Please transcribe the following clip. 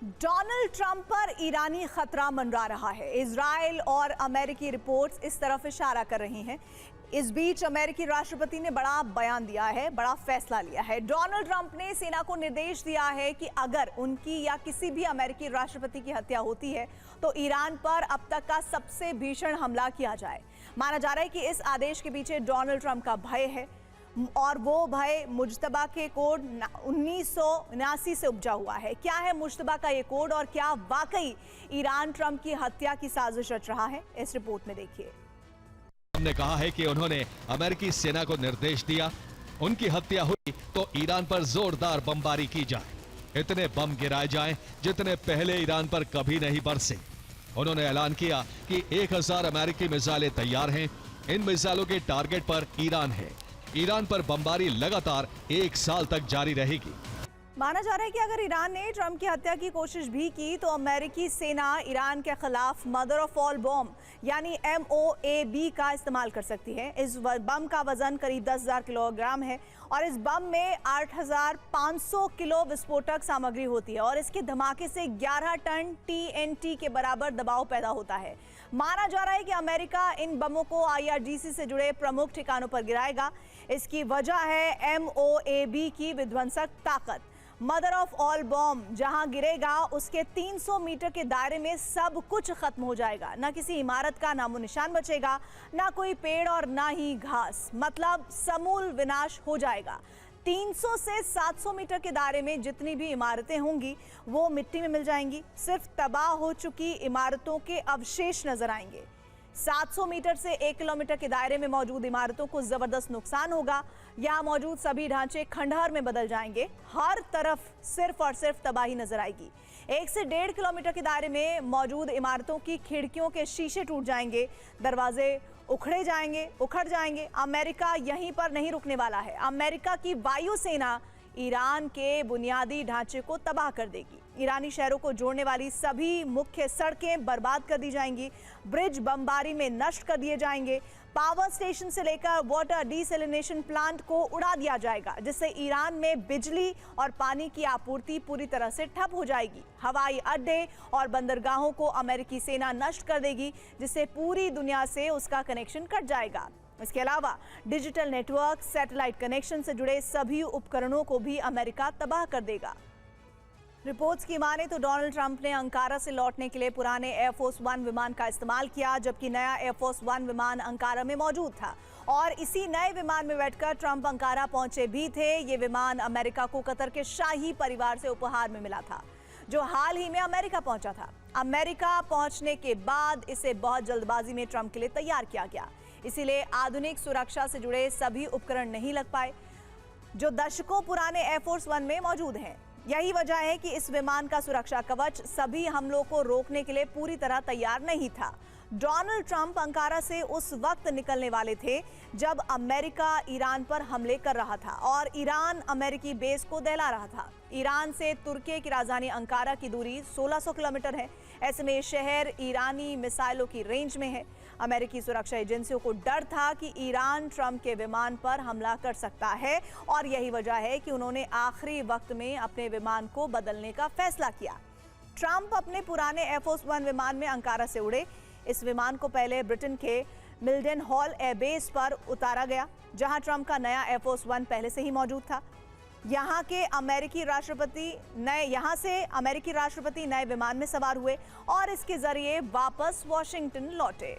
Donald Trump पर ईरानी खतरा मंडरा रहा है। इजराइल और अमेरिकी रिपोर्ट्स इस तरफ इशारा कर रही हैं। इस बीच अमेरिकी राष्ट्रपति ने बड़ा बयान दिया है, बड़ा फैसला लिया है। डोनाल्ड ट्रंप ने सेना को निर्देश दिया है कि अगर उनकी या किसी भी अमेरिकी राष्ट्रपति की हत्या होती है तो ईरान पर अब तक का सबसे भीषण हमला किया जाए। माना जा रहा है कि इस आदेश के पीछे डोनाल्ड ट्रंप का भय है और वो भय मुज्तबा के कोड 1979 से उपजा हुआ है। क्या है मुज्तबा का ये कोड और क्या वाकई ईरान ट्रंप की हत्या की साजिश रच रहा है, इस रिपोर्ट में देखिए। ने कहा है कि उन्होंने अमेरिकी सेना को निर्देश दिया, उनकी हत्या हुई तो ईरान पर जोरदार बमबारी की जाए, इतने बम गिराए जाएं जितने पहले ईरान पर कभी नहीं बरसे। उन्होंने ऐलान किया कि 1000 अमेरिकी मिसाइलें तैयार हैं। इन मिसाइलों के टारगेट पर ईरान है। ईरान पर बमबारी लगातार 1 साल तक जारी रहेगी। माना जा रहा है कि अगर ईरान ने ट्रंप की हत्या की कोशिश भी की तो अमेरिकी सेना ईरान के खिलाफ मदर ऑफ ऑल बॉम्ब यानी MOAB का इस्तेमाल कर सकती है। इस बम का वजन करीब 10,000 किलोग्राम है और इस बम में 8,500 किलो विस्फोटक सामग्री होती है और इसके धमाके से 11 टन TNT के बराबर दबाव पैदा होता है। माना जा रहा है कि अमेरिका इन बमों को IRGC से जुड़े प्रमुख ठिकानों पर गिराएगा। इसकी वजह है MOAB की विध्वंसक ताकत। मदर ऑफ ऑल बॉम्ब जहां गिरेगा उसके 300 मीटर के दायरे में सब कुछ खत्म हो जाएगा। ना किसी इमारत का नामो निशान बचेगा, ना कोई पेड़ और ना ही घास, मतलब समूल विनाश हो जाएगा। 300 से 700 मीटर के दायरे में जितनी भी इमारतें होंगी वो मिट्टी में मिल जाएंगी। सिर्फ तबाह हो चुकी इमारतों के अवशेष नजर आएंगे। 700 मीटर से 1 किलोमीटर के दायरे में मौजूद इमारतों को जबरदस्त नुकसान होगा। यहाँ मौजूद सभी ढांचे खंडहर में बदल जाएंगे। हर तरफ सिर्फ और सिर्फ तबाही नजर आएगी। 1 से 1.5 किलोमीटर के दायरे में मौजूद इमारतों की खिड़कियों के शीशे टूट जाएंगे, दरवाजे उखड़ जाएंगे। अमेरिका यहीं पर नहीं रुकने वाला है। अमेरिका की वायुसेना ईरान के बुनियादी ढांचे को तबाह कर देगी। ईरानी शहरों को जोड़ने वाली सभी मुख्य सड़कें बर्बाद कर दी जाएंगी। ब्रिज बमबारी में नष्ट कर दिए जाएंगे। पावर स्टेशन से लेकर वाटर डिसैलिनेशन प्लांट को उड़ा दिया जाएगा, जिससे ईरान में बिजली और पानी की आपूर्ति पूरी तरह से ठप हो जाएगी। हवाई अड्डे और बंदरगाहों को अमेरिकी सेना नष्ट कर देगी, जिससे पूरी दुनिया से उसका कनेक्शन कट जाएगा। इसके अलावा डिजिटल नेटवर्क, सैटेलाइट कनेक्शन से जुड़े सभी उपकरणों को भी अमेरिका तबाह कर देगा। रिपोर्ट्स की माने तो डोनाल्ड ट्रंप ने अंकारा से लौटने के लिए पुराने एयरफोर्स 1 विमान का इस्तेमाल किया, जबकि नया एयरफोर्स 1 विमान अंकारा में मौजूद था और इसी नए विमान में बैठकर ट्रंप अंकारा पहुंचे भी थे। ये विमान अमेरिका को कतर के शाही परिवार से उपहार में मिला था, जो हाल ही में अमेरिका पहुंचा था। अमेरिका पहुंचने के बाद इसे बहुत जल्दबाजी में ट्रंप के लिए तैयार किया गया, इसीलिए आधुनिक सुरक्षा से जुड़े सभी उपकरण नहीं लग पाए जो दशकों पुराने एयरफोर्स 1 में मौजूद हैं। यही वजह है कि इस विमान का सुरक्षा कवच सभी हमलों को रोकने के लिए पूरी तरह तैयार नहीं था। डोनाल्ड ट्रंप अंकारा से उस वक्त निकलने वाले थे जब अमेरिका ईरान पर हमले कर रहा था और ईरान अमेरिकी बेस को दहला रहा था। ईरान से तुर्की की राजधानी अंकारा की दूरी 1600 किलोमीटर है। ऐसे में शहर ईरानी मिसाइलों की रेंज में है। अमेरिकी सुरक्षा एजेंसियों को डर था कि ईरान ट्रंप के विमान पर हमला कर सकता है और यही वजह है कि उन्होंने आखिरी वक्त में अपने विमान को बदलने का फैसला किया। ट्रंप अपने पुराने एयरफोर्स 1 विमान में अंकारा से उड़े। इस विमान को पहले ब्रिटेन के मिल्डन हॉल एयरबेस पर उतारा गया, जहां ट्रंप का नया एयरफोर्स 1 पहले से ही मौजूद था। यहाँ से अमेरिकी राष्ट्रपति नए विमान में सवार हुए और इसके जरिए वापस वॉशिंगटन लौटे।